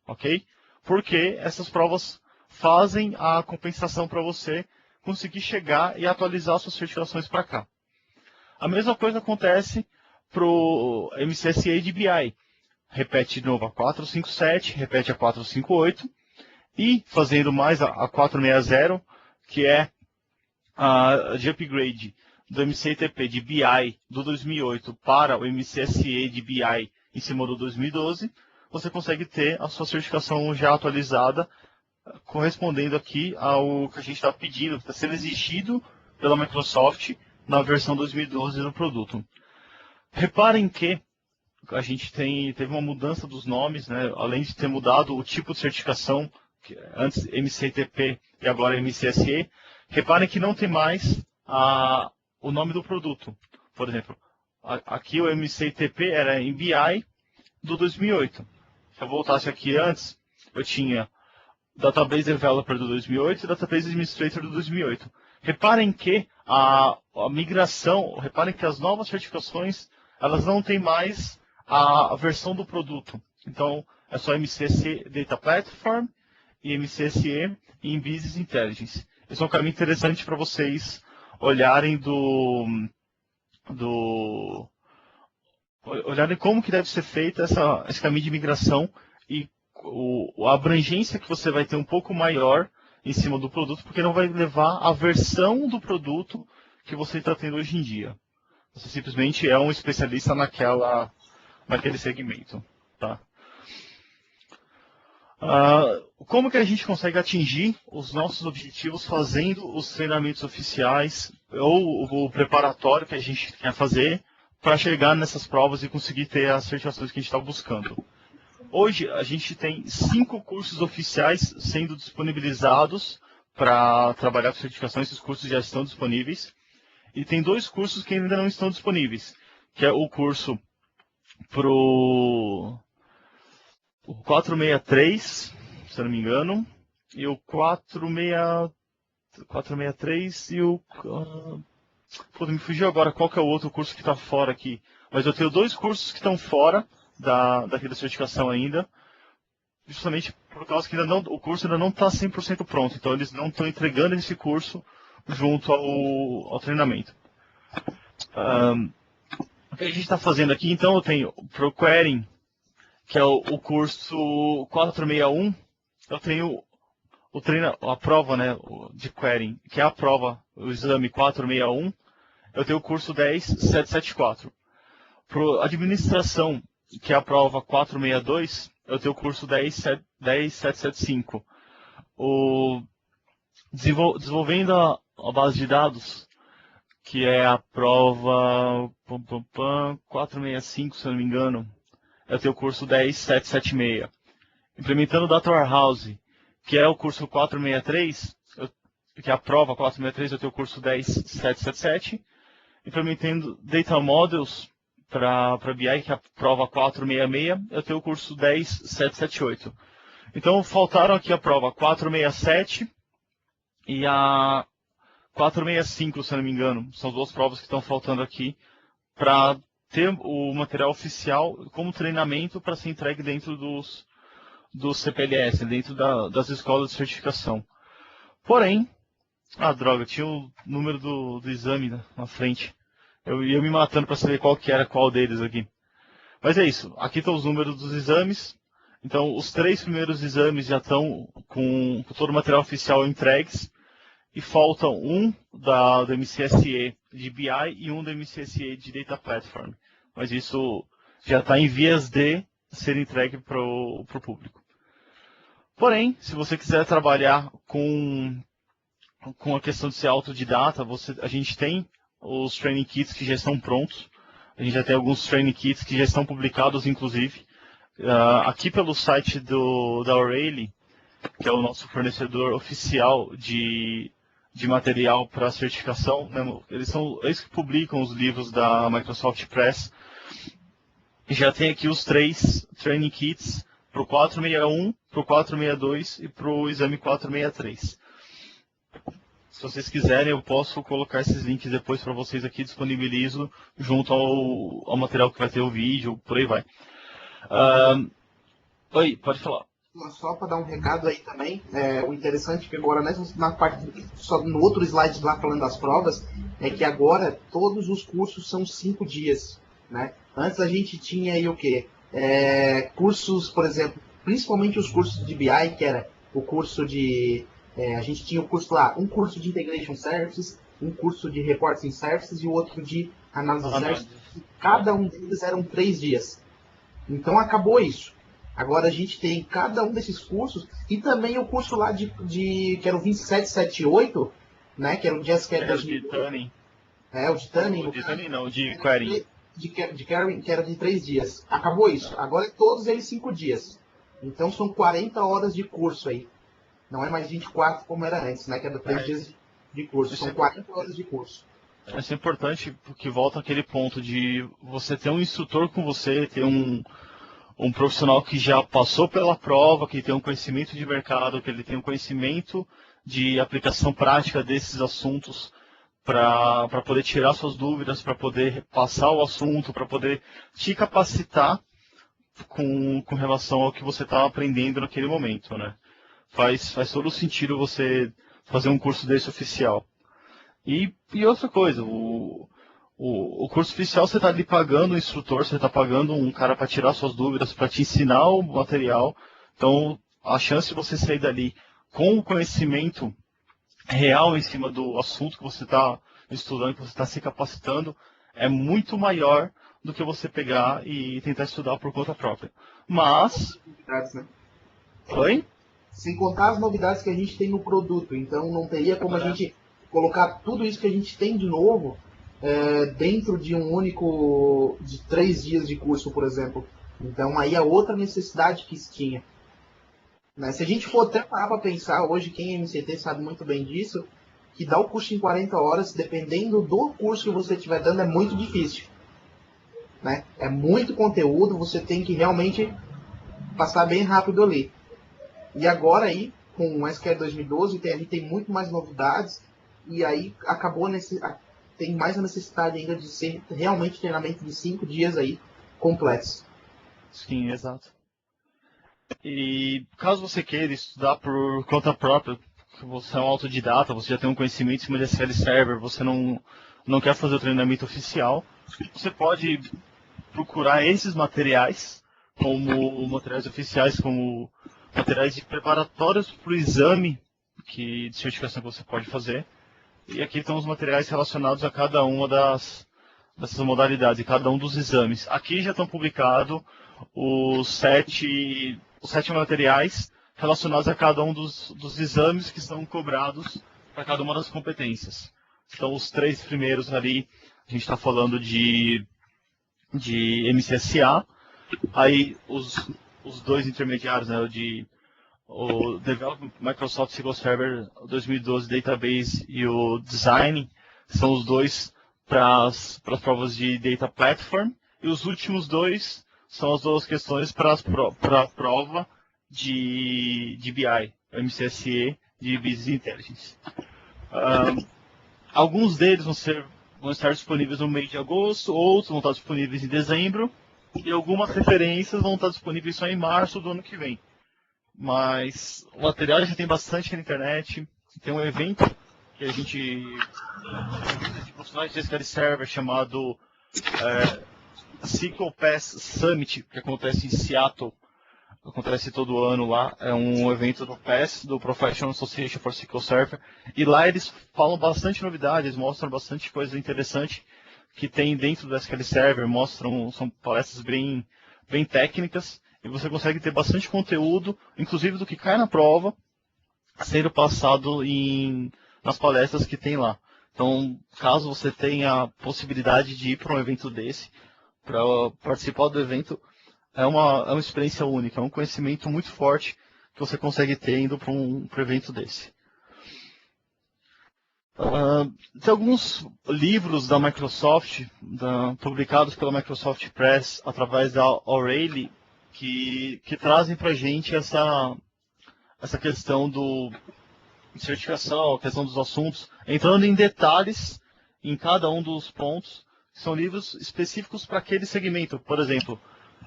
ok? Porque essas provas fazem a compensação para você conseguir chegar e atualizar suas certificações para cá. A mesma coisa acontece para o MCSE de BI. Repete de novo a 457, repete a 458 e fazendo mais a 460, que é a de upgrade do MCITP de BI do 2008 para o MCSE de BI em cima do 2012, você consegue ter a sua certificação já atualizada, correspondendo aqui ao que a gente está pedindo, que está sendo exigido pela Microsoft na versão 2012 do produto. Reparem que a gente teve uma mudança dos nomes, né? Além de ter mudado o tipo de certificação, que antes MCITP e agora MCSE, reparem que não tem mais o nome do produto. Por exemplo, aqui o MCITP era em BI do 2008. Se eu voltasse aqui antes, eu tinha Database Developer do 2008 e Database Administrator do 2008. Reparem que a migração, reparem que as novas certificações, elas não têm mais a versão do produto. Então, é só MCSE Data Platform e MCSE em Business Intelligence. Esse é um caminho interessante para vocês olharem olharem como que deve ser feita esse caminho de migração e a abrangência que você vai ter um pouco maior em cima do produto, porque não vai levar a versão do produto que você está tendo hoje em dia. Você simplesmente é um especialista naquele segmento. Tá? Como que a gente consegue atingir os nossos objetivos fazendo os treinamentos oficiais ou o preparatório que a gente quer fazer para chegar nessas provas e conseguir ter as certificações que a gente está buscando? Hoje a gente tem 5 cursos oficiais sendo disponibilizados para trabalhar com certificação. Esses cursos já estão disponíveis. E tem 2 cursos que ainda não estão disponíveis, que é o curso para o 463, se eu não me engano, e o 463 e o... me fugiu agora qual que é o outro curso que está fora aqui. Mas eu tenho 2 cursos que estão fora daquela certificação ainda, justamente por causa que o curso ainda não está 100% pronto. Então eles não estão entregando esse curso junto ao treinamento. O que a gente está fazendo aqui, então, eu tenho ProQuerying, que é o curso 461, eu tenho a prova, né, de querying, que é a prova, o exame 461, eu tenho o curso 10774. Para administração, que é a prova 462, eu tenho o curso 10775. O desenvolvendo a base de dados, que é a prova 465, se eu não me engano, eu tenho o curso 10776. Implementando o Data Warehouse, que é o curso 463, que é a prova 463, eu tenho o curso 10777. Implementando Data Models para BI, que é a prova 466, eu tenho o curso 10778. Então, faltaram aqui a prova 467 e a 465, se eu não me engano. São duas provas que estão faltando aqui para ter o material oficial como treinamento para ser entregue dentro do CPLS, dentro das escolas de certificação. Porém, droga, tinha o número do exame na frente. Eu ia me matando para saber qual que era qual deles aqui. Mas é isso, aqui estão os números dos exames. Então, os 3 primeiros exames já estão com todo o material oficial entregues. E faltam um do MCSE de BI e um do MCSE de Data Platform. Mas isso já está em vias de ser entregue para o público. Porém, se você quiser trabalhar com a questão de ser autodidata, a gente tem os training kits que já estão prontos. A gente já tem alguns training kits que já estão publicados, inclusive. Aqui pelo site da O'Reilly, que é o nosso fornecedor oficial de material para certificação, né? Eles que publicam os livros da Microsoft Press. Já tem aqui os 3 training kits para o 461, para o 462 e para o exame 463. Se vocês quiserem, eu posso colocar esses links depois para vocês aqui, disponibilizo junto ao material que vai ter o vídeo, por aí vai. Oi, pode falar. Só para dar um recado aí também, o interessante é que agora na parte, só no outro slide lá falando das provas, é que agora todos os cursos são 5 dias, né? Antes a gente tinha aí o quê? Cursos, por exemplo, principalmente os cursos de BI, que era o curso de... a gente tinha o curso lá, um curso de Integration Services, um curso de Reporting Services e o outro de Analysis Services. Cada um deles eram 3 dias. Então acabou isso. Agora a gente tem cada um desses cursos e também o curso lá que era o 2778, né? Que era o Just Care de Tuning. O de Tuning. O de Tuning não, de Querying. De Querying, que era de 3 dias. Acabou isso. Agora é todos eles 5 dias. Então são 40 horas de curso aí. Não é mais 24 como era antes, né? Que era 3 dias de curso. São 40 horas de curso. Isso é importante porque volta aquele ponto de você ter um instrutor com você, ter um profissional que já passou pela prova, que tem um conhecimento de mercado, que ele tem um conhecimento de aplicação prática desses assuntos para poder tirar suas dúvidas, para poder passar o assunto, para poder te capacitar com relação ao que você está aprendendo naquele momento, né? Faz todo sentido você fazer um curso desse oficial. E outra coisa, o curso oficial você está ali pagando o instrutor, você está pagando um cara para tirar suas dúvidas, para te ensinar o material. Então, a chance de você sair dali com o conhecimento real em cima do assunto que você está estudando, que você está se capacitando, é muito maior do que você pegar e tentar estudar por conta própria. Mas... Né? Oi? Sem contar as novidades que a gente tem no produto. Então, não teria como a gente colocar tudo isso que a gente tem de novo dentro de um único, de 3 dias de curso, por exemplo. Então aí é outra necessidade que se tinha. Né? Se a gente for até parar para pensar, hoje quem é MCT sabe muito bem disso, que dar o curso em 40 horas, dependendo do curso que você estiver dando, é muito difícil. Né? É muito conteúdo, você tem que realmente passar bem rápido ali. E agora aí, com o SQL 2012, tem muito mais novidades, e aí tem mais a necessidade ainda de ser realmente treinamento de 5 dias aí completos. Sim, exato. E caso você queira estudar por conta própria, você é um autodidata, você já tem um conhecimento em cima de SQL Server, você não quer fazer o treinamento oficial, você pode procurar esses materiais como materiais oficiais, como materiais preparatórios para o exame de certificação que você pode fazer. E aqui estão os materiais relacionados a cada uma dessas modalidades, e cada um dos exames. Aqui já estão publicados os sete materiais relacionados a cada um dos exames que são cobrados para cada uma das competências. Então, os 3 primeiros ali, a gente está falando de MCSA, aí os 2 intermediários, né, o Development Microsoft SQL Server 2012 Database e o Design, são os 2 para as provas de Data Platform, e os últimos 2 são as 2 questões para a prova de BI, MCSE de Business Intelligence. Alguns deles vão estar disponíveis no mês de agosto, outros vão estar disponíveis em dezembro, e algumas referências vão estar disponíveis só em março do ano que vem. Mas o material já tem bastante na internet. Tem um evento que a gente de profissionais de SQL Server chamado SQL Pass Summit, que acontece em Seattle. Acontece todo ano lá. É um evento do PASS, do Professional Association for SQL Server. E lá eles falam bastante novidades, mostram bastante coisa interessante que tem dentro do SQL Server. São palestras bem técnicas. E você consegue ter bastante conteúdo, inclusive do que cai na prova, sendo passado nas palestras que tem lá. Então, caso você tenha a possibilidade de ir para um evento desse, para participar do evento, é uma experiência única, é um conhecimento muito forte que você consegue ter indo para um evento desse. Tem alguns livros da Microsoft, publicados pela Microsoft Press através da O'Reilly, que trazem para a gente essa questão de certificação, a questão dos assuntos, entrando em detalhes em cada um dos pontos. São livros específicos para aquele segmento. Por exemplo,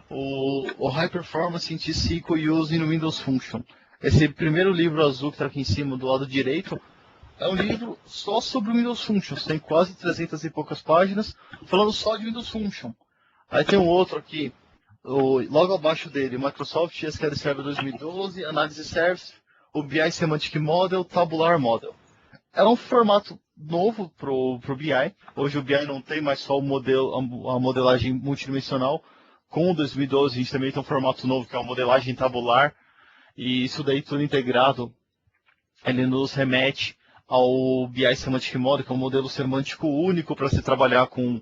o High Performance in T-SQL Using Windows Function. Esse primeiro livro azul que está aqui em cima, do lado direito, é um livro só sobre o Windows Function. Tem quase 300 e poucas páginas, falando só de Windows Function. Aí tem um outro aqui, logo abaixo dele, Microsoft SQL Server 2012, Analysis Service, o BI Semantic Model, Tabular Model. É um formato novo para o BI. Hoje o BI não tem mais só a modelagem multidimensional. Com o 2012 a gente também tem um formato novo que é a modelagem tabular. E isso daí tudo integrado, ele nos remete ao BI Semantic Model, que é um modelo semântico único para se trabalhar com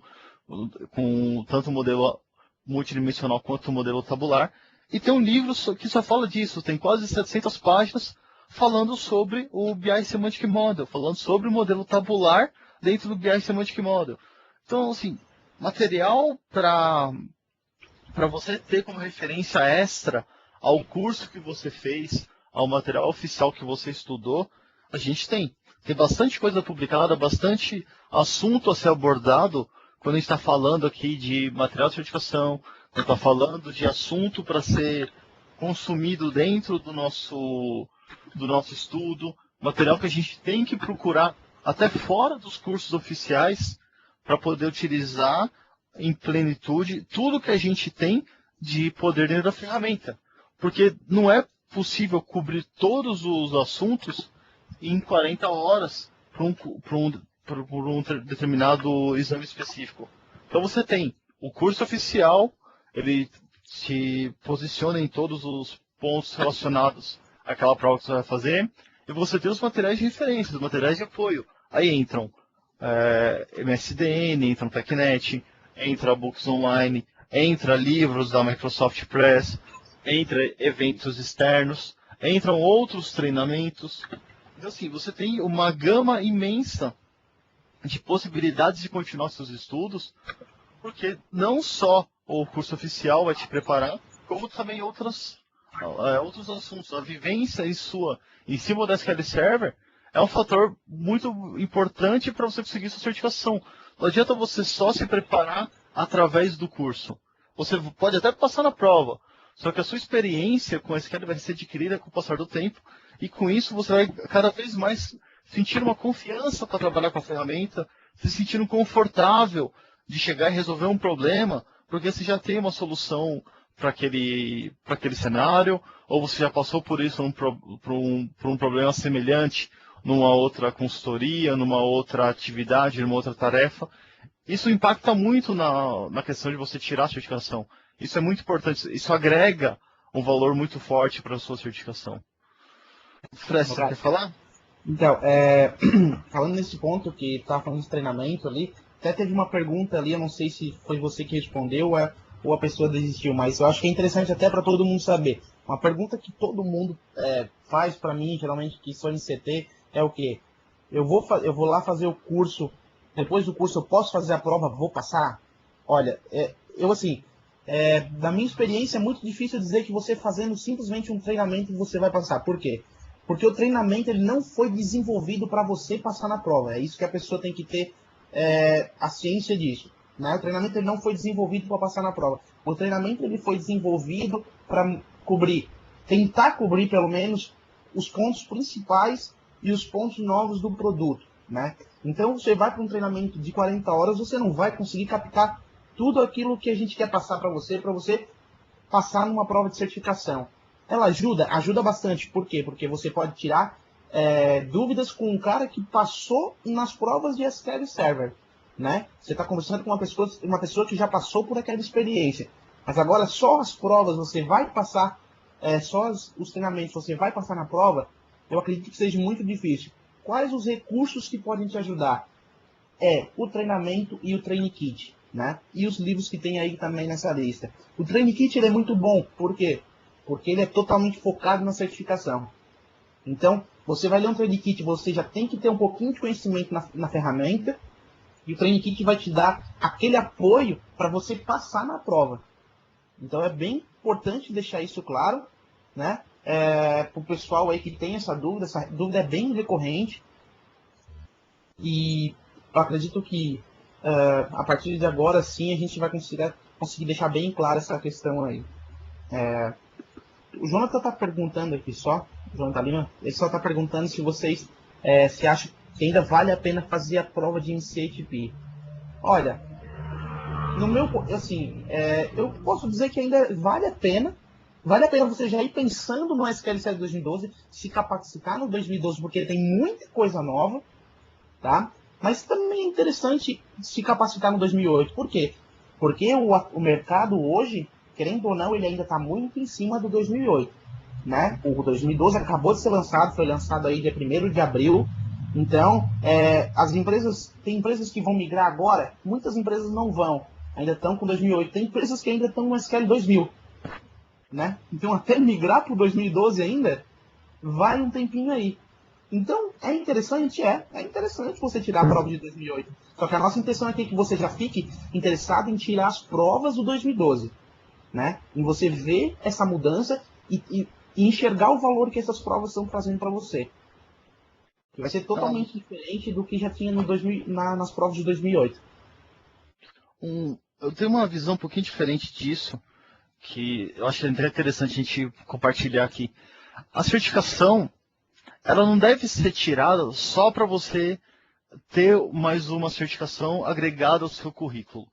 tanto o modelo multidimensional quanto o modelo tabular. E tem um livro que só fala disso, tem quase 700 páginas falando sobre o BI Semantic Model, falando sobre o modelo tabular dentro do BI Semantic Model. Então, assim, material para você ter como referência extra ao curso que você fez, ao material oficial que você estudou, a gente tem. Tem bastante coisa publicada, bastante assunto a ser abordado quando a gente está falando aqui de material de certificação, quando está falando de assunto para ser consumido dentro do nosso estudo, material que a gente tem que procurar até fora dos cursos oficiais para poder utilizar em plenitude tudo que a gente tem de poder dentro da ferramenta. Porque não é possível cobrir todos os assuntos em 40 horas por um determinado exame específico. Então você tem o curso oficial, ele se posiciona em todos os pontos relacionados àquela prova que você vai fazer, e você tem os materiais de referência, os materiais de apoio. Aí entram MSDN, entram TechNet, entra Books Online, entra livros da Microsoft Press, entra eventos externos, entram outros treinamentos. Então, assim, você tem uma gama imensa de possibilidades de continuar seus estudos, porque não só o curso oficial vai te preparar, como também outros assuntos. A vivência em cima do SQL Server é um fator muito importante para você conseguir sua certificação. Não adianta você só se preparar através do curso. Você pode até passar na prova, só que a sua experiência com SQL vai ser adquirida com o passar do tempo, e com isso você vai cada vez mais sentir uma confiança para trabalhar com a ferramenta, se sentindo confortável de chegar e resolver um problema, porque você já tem uma solução para aquele cenário, ou você já passou por isso por um problema semelhante numa outra consultoria, numa outra atividade, numa outra tarefa. Isso impacta muito na questão de você tirar a certificação. Isso é muito importante, isso agrega um valor muito forte para a sua certificação. Fred, você quer falar? Então, falando nesse ponto que estava falando de treinamento ali, até teve uma pergunta ali, eu não sei se foi você que respondeu ou a pessoa desistiu, mas eu acho que é interessante até para todo mundo saber. Uma pergunta que todo mundo faz para mim, geralmente que sou em CT, é o quê? Eu vou lá fazer o curso, depois do curso eu posso fazer a prova, vou passar? Olha, da minha experiência é muito difícil dizer que você fazendo simplesmente um treinamento você vai passar. Por quê? Porque o treinamento ele não foi desenvolvido para você passar na prova. É isso que a pessoa tem que ter a ciência disso. Né? O treinamento ele não foi desenvolvido para passar na prova. O treinamento ele foi desenvolvido para tentar cobrir pelo menos os pontos principais e os pontos novos do produto. Né? Então você vai para um treinamento de 40 horas, você não vai conseguir captar tudo aquilo que a gente quer passar para você passar numa prova de certificação. Ela ajuda bastante. Por quê? Porque você pode tirar dúvidas com um cara que passou nas provas de SQL Server. Né? Você está conversando com uma pessoa que já passou por aquela experiência. Mas agora só as provas você vai passar, só os treinamentos você vai passar na prova, eu acredito que seja muito difícil. Quais os recursos que podem te ajudar? O treinamento e o Train Kit. Né? E os livros que tem aí também nessa lista. O Train Kit ele é muito bom. Por quê? Porque ele é totalmente focado na certificação. Então, você vai ler um Train Kit, você já tem que ter um pouquinho de conhecimento na ferramenta, e o Train Kit vai te dar aquele apoio para você passar na prova. Então, é bem importante deixar isso claro, né? Para o pessoal aí que tem essa dúvida é bem recorrente, e eu acredito que a partir de agora, sim, a gente vai conseguir deixar bem clara essa questão aí. O Jonathan está perguntando aqui só, o Jonathan Lima, ele só está perguntando se vocês se acham que ainda vale a pena fazer a prova de NCATP. Olha, eu posso dizer que ainda vale a pena você já ir pensando no SQL Server 2012, se capacitar no 2012, porque tem muita coisa nova, tá? Mas também é interessante se capacitar no 2008. Por quê? Porque o mercado hoje, querendo ou não, ele ainda está muito em cima do 2008. Né? O 2012 acabou de ser lançado, foi lançado aí dia 1º de abril. Então, tem empresas que vão migrar agora, muitas empresas não vão, ainda estão com 2008. Tem empresas que ainda estão no SQL 2000. Né? Então, até migrar para o 2012 ainda, vai um tempinho aí. Então, é interessante você tirar a prova de 2008. Só que a nossa intenção aqui é que você já fique interessado em tirar as provas do 2012. Né? Em você ver essa mudança e enxergar o valor que essas provas estão trazendo para você. Vai ser totalmente diferente do que já tinha nas provas de 2008. Eu tenho uma visão um pouquinho diferente disso, que eu acho interessante a gente compartilhar aqui. A certificação, ela não deve ser tirada só para você ter mais uma certificação agregada ao seu currículo.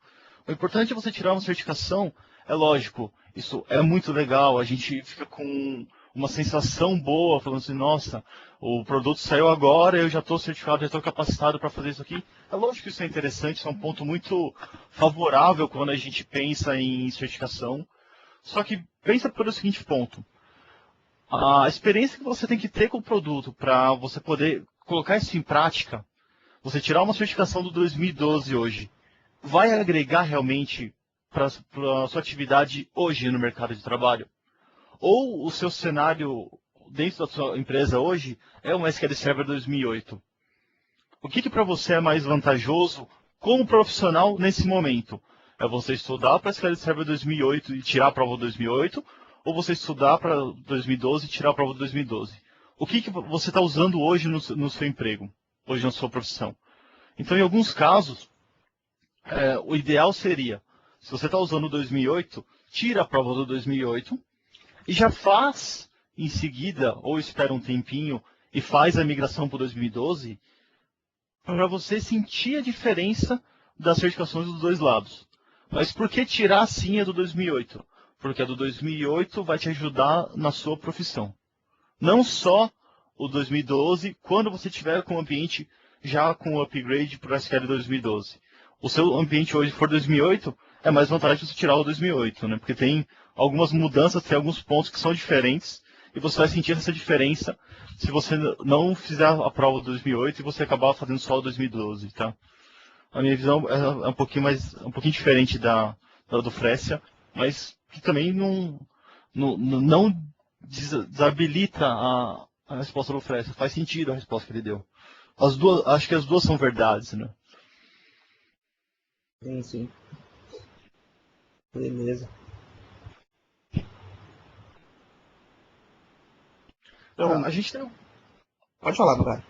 O importante é você tirar uma certificação, é lógico, isso é muito legal, a gente fica com uma sensação boa, falando assim, nossa, o produto saiu agora, eu já estou certificado, já estou capacitado para fazer isso aqui. É lógico que isso é interessante, isso é um ponto muito favorável quando a gente pensa em certificação. Só que pensa pelo seguinte ponto. A experiência que você tem que ter com o produto para você poder colocar isso em prática, você tirar uma certificação do 2012 hoje, vai agregar realmente para a sua atividade hoje no mercado de trabalho? Ou o seu cenário dentro da sua empresa hoje é uma SQL Server 2008? O que para você é mais vantajoso como profissional nesse momento? É você estudar para SQL Server 2008 e tirar a prova 2008? Ou você estudar para 2012 e tirar a prova 2012? O que você está usando hoje no seu emprego, hoje na sua profissão? Então, em alguns casos, o ideal seria, se você está usando o 2008, tira a prova do 2008 e já faz em seguida, ou espera um tempinho e faz a migração para o 2012, para você sentir a diferença das certificações dos dois lados. Mas por que tirar sim a do 2008? porque a do 2008 vai te ajudar na sua profissão. Não só o 2012, quando você tiver com o ambiente já com o upgrade para o SQL 2012. O seu ambiente hoje for 2008, é mais vantagem você tirar o 2008, né? Porque tem algumas mudanças, tem alguns pontos que são diferentes, e você vai sentir essa diferença se você não fizer a prova do 2008 e você acabar fazendo só o 2012, tá? A minha visão é um pouquinho diferente da do Frecia, mas que também não desabilita a resposta do Frecia. Faz sentido a resposta que ele deu. As duas, acho que as duas são verdades, né? Sim, sim. Beleza. Então, A gente tem. pode falar, meu cara.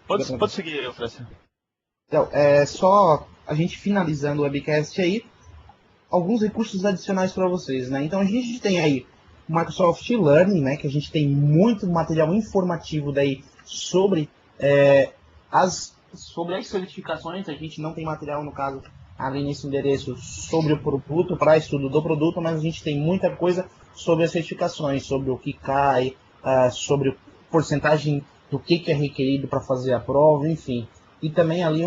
Pode seguir, Frecia. Então, só a gente finalizando o webcast aí, alguns recursos adicionais para vocês, né? Então a gente tem aí o Microsoft Learning, né? Que a gente tem muito material informativo daí sobre as certificações. A gente não tem material, no caso, ali nesse endereço sobre o produto, para estudo do produto, mas a gente tem muita coisa sobre as certificações, sobre o que cai, sobre porcentagem do que é requerido para fazer a prova, enfim. E também ali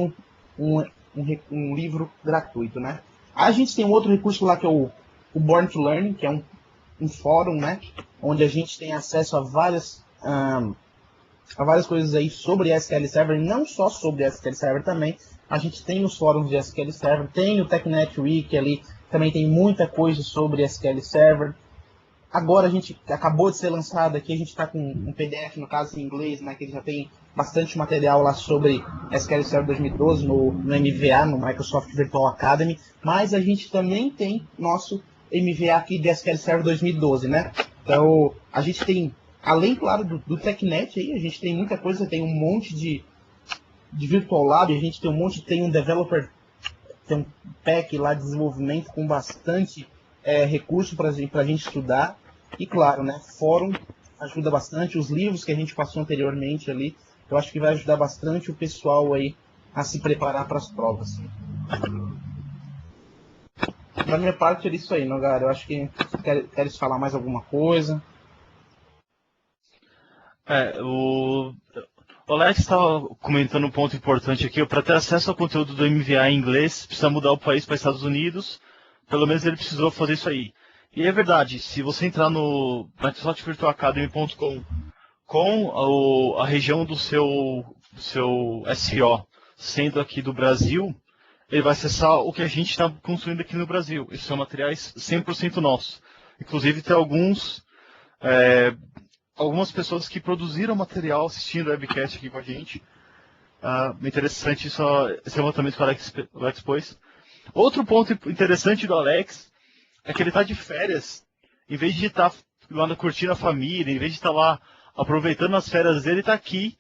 um livro gratuito, né? A gente tem um outro recurso lá que é o Born to Learn, que é um fórum, né? Onde a gente tem acesso a várias coisas aí sobre SQL Server, e não só sobre SQL Server também. A gente tem os fóruns de SQL Server, tem o TechNet Wiki ali, também tem muita coisa sobre SQL Server. Agora a gente acabou de ser lançado aqui, a gente está com um PDF, no caso em inglês, né, que ele já tem bastante material lá sobre SQL Server 2012 no MVA, no Microsoft Virtual Academy, mas a gente também tem nosso MVA aqui de SQL Server 2012, né? Então a gente tem, além, claro, do TechNet aí, a gente tem muita coisa, tem um monte de Virtual Lab, a gente tem um developer, tem um pack lá de desenvolvimento com bastante recurso para a gente estudar. E claro, né, fórum ajuda bastante, os livros que a gente passou anteriormente ali, eu acho que vai ajudar bastante o pessoal aí a se preparar para as provas. Da minha parte era isso aí, Nogara. Eu acho que queres falar mais alguma coisa? O Alex estava comentando um ponto importante aqui. Para ter acesso ao conteúdo do MVA em inglês, precisa mudar o país para Estados Unidos. Pelo menos ele precisou fazer isso aí. E é verdade, se você entrar no microsoftvirtualacademy.com com a região do seu SO sendo aqui do Brasil, ele vai acessar o que a gente está construindo aqui no Brasil. Esses são materiais 100% nossos. Inclusive tem algumas pessoas que produziram material assistindo o webcast aqui com a gente. Interessante esse levantamento que o Alex pôs. Outro ponto interessante do Alex é que ele está de férias. Em vez de estar lá curtindo a família, em vez de estar lá aproveitando as férias dele, está aqui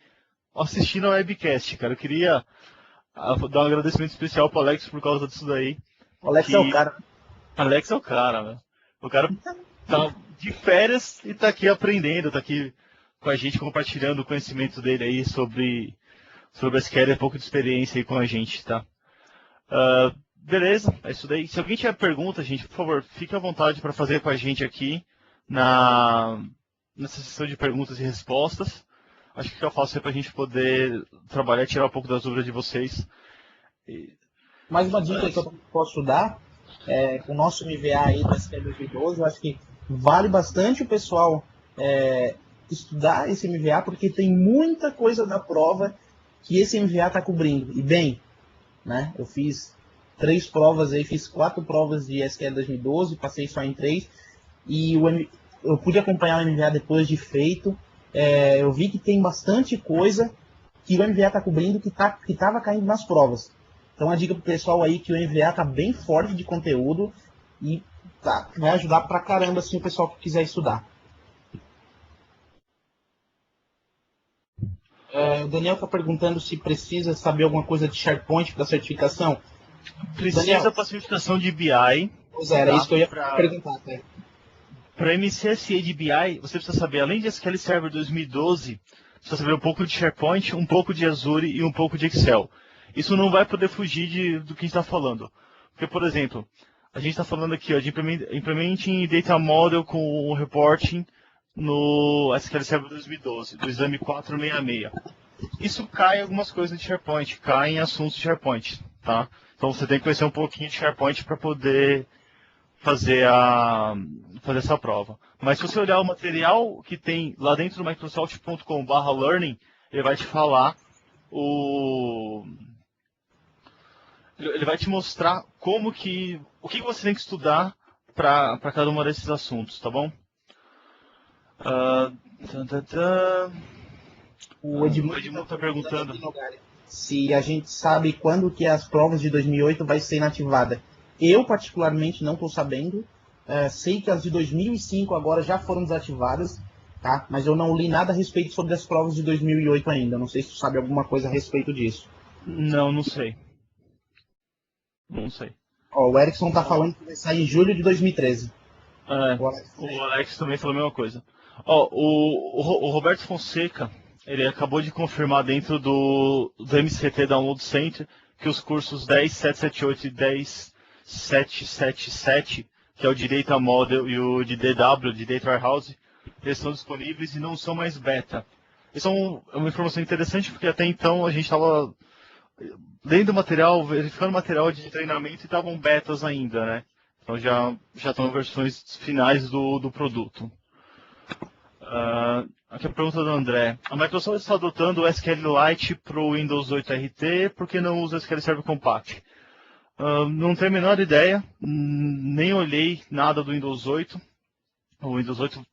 assistindo a webcast, cara. Eu queria dar um agradecimento especial para o Alex por causa disso daí. O Alex é o cara. Alex é o cara, né? O cara tá de férias e tá aqui aprendendo, tá aqui com a gente compartilhando o conhecimento dele aí sobre a SQL, um pouco de experiência aí com a gente, tá? Beleza, é isso daí. Se alguém tiver pergunta, gente, por favor, fique à vontade para fazer com a gente aqui nessa sessão de perguntas e respostas. Acho que fica fácil para a gente poder trabalhar e tirar um pouco das dúvidas de vocês. Mais uma dica que eu posso dar, com o nosso MVA aí da SQL 2012, eu acho que vale bastante o pessoal estudar esse MVA, porque tem muita coisa da prova que esse MVA está cobrindo. E bem, né, eu fiz 3 provas aí, fiz 4 provas de SQL 2012, passei só em 3, e eu pude acompanhar o MVA depois de feito. Eu vi que tem bastante coisa que o MVA está cobrindo que estava caindo nas provas. Então a dica pro pessoal aí que o MVA tá bem forte de conteúdo e vai ajudar pra caramba assim, o pessoal que quiser estudar. O Daniel tá perguntando se precisa saber alguma coisa de SharePoint para certificação. Precisa para certificação de BI. Pois era isso que eu ia perguntar. Para MCSE de BI, você precisa saber, além de SQL Server 2012, precisa saber um pouco de SharePoint, um pouco de Azure e um pouco de Excel. Isso não vai poder fugir do que a gente está falando. Porque, por exemplo, A gente está falando aqui ó, de implementing data model com o reporting no SQL Server 2012, do exame 466. Isso cai em algumas coisas de SharePoint, cai em assuntos de SharePoint, tá? Então você tem que conhecer um pouquinho de SharePoint para poder fazer essa prova. Mas se você olhar o material que tem lá dentro do microsoft.com/learning, ele vai te falar ele vai te mostrar o que você tem que estudar para cada um desses assuntos, tá bom? O Edmundo está perguntando se a gente sabe quando que as provas de 2008 vai ser inativada. Eu, particularmente, não estou sabendo. Sei que as de 2005 agora já foram desativadas, tá? Mas eu não li nada a respeito sobre as provas de 2008 ainda. Não sei se tu sabe alguma coisa a respeito disso. Não sei. Não sei. Ó, o Erickson está falando que vai sair em julho de 2013. O Alex também falou a mesma coisa. Ó, o Roberto Fonseca, ele acabou de confirmar dentro do MCT Download Center que os cursos 10.778 e 10.777, que é o de Data Model e o de DW, de Data Warehouse, eles estão disponíveis e não são mais beta. Isso é uma informação interessante porque até então a gente estava lendo material, verificando material de treinamento e estavam betas ainda, né? Então já estão em versões finais do produto. Aqui a pergunta do André. A Microsoft está adotando o SQLite para o Windows 8 RT, por que não usa o SQL Server Compact? Não tenho a menor ideia, nem olhei nada do Windows 8. O Windows 8,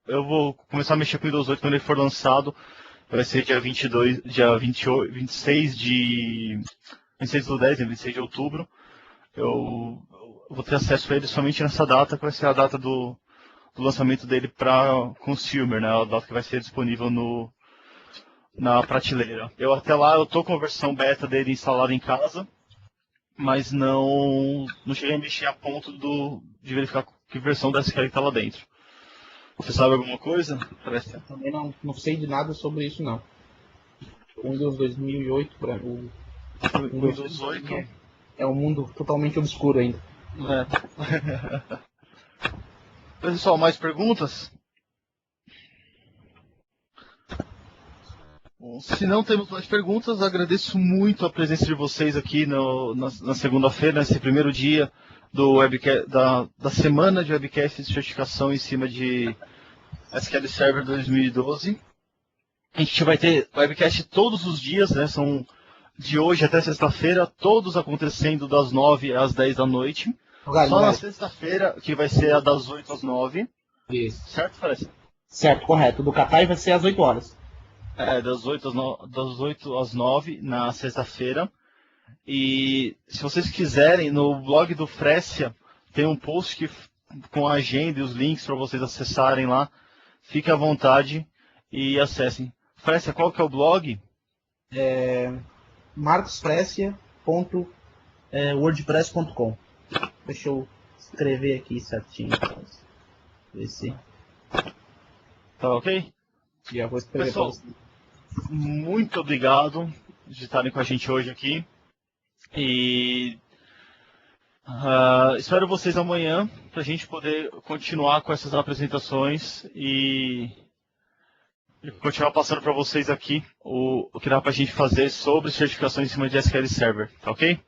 eu vou começar a mexer com o Windows 8 quando ele for lançado. Vai ser dia 26 do 10, 26 de outubro. Eu vou ter acesso a ele somente nessa data, que vai ser a data do lançamento dele para consumer, né? A data que vai ser disponível na prateleira. Até lá eu estou com a versão beta dele instalada em casa, mas não cheguei a mexer a ponto de verificar que versão da SQL está lá dentro. Você sabe alguma coisa? Parece. Também não sei de nada sobre isso, não. O Windows 2008, o Windows 8 é um mundo totalmente obscuro ainda. Pessoal, mais perguntas? Bom, se não temos mais perguntas, agradeço muito a presença de vocês aqui na segunda-feira, nesse primeiro dia do webcast, da semana de webcast de certificação em cima de SQL Server 2012. A gente vai ter webcast todos os dias, né? São de hoje até sexta-feira, todos acontecendo das 9 às 10 da noite. Só na sexta-feira, que vai ser a das 8 às 9. Isso. Certo, parece? Certo, correto. Do Catai vai ser às 8 horas. Das 8 às 9 na sexta-feira. E se vocês quiserem, no blog do Frecia tem um post com a agenda e os links para vocês acessarem lá. Fique à vontade e acessem. Frecia, qual que é o blog? marcosfrecia.wordpress.com. Deixa eu escrever aqui certinho. Ver se... Tá ok? Já vou escrever. Pessoal, muito obrigado de estarem com a gente hoje aqui. E espero vocês amanhã para a gente poder continuar com essas apresentações e continuar passando para vocês aqui o que dá para a gente fazer sobre certificações em cima de SQL Server, tá ok?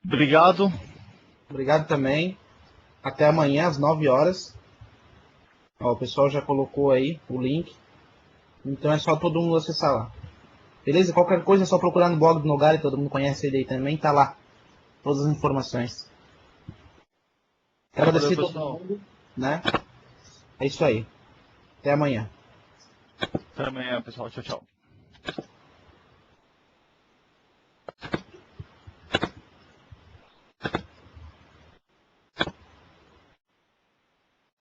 Obrigado. Obrigado também. Até amanhã às 9 horas. Ó, o pessoal já colocou aí o link. Então é só todo mundo acessar lá. Beleza? Qualquer coisa é só procurar no blog do Nogari, todo mundo conhece ele aí também, tá lá. Todas as informações. Quero agradecer todo mundo, né? É isso aí. Até amanhã. Até amanhã, pessoal. Tchau, tchau.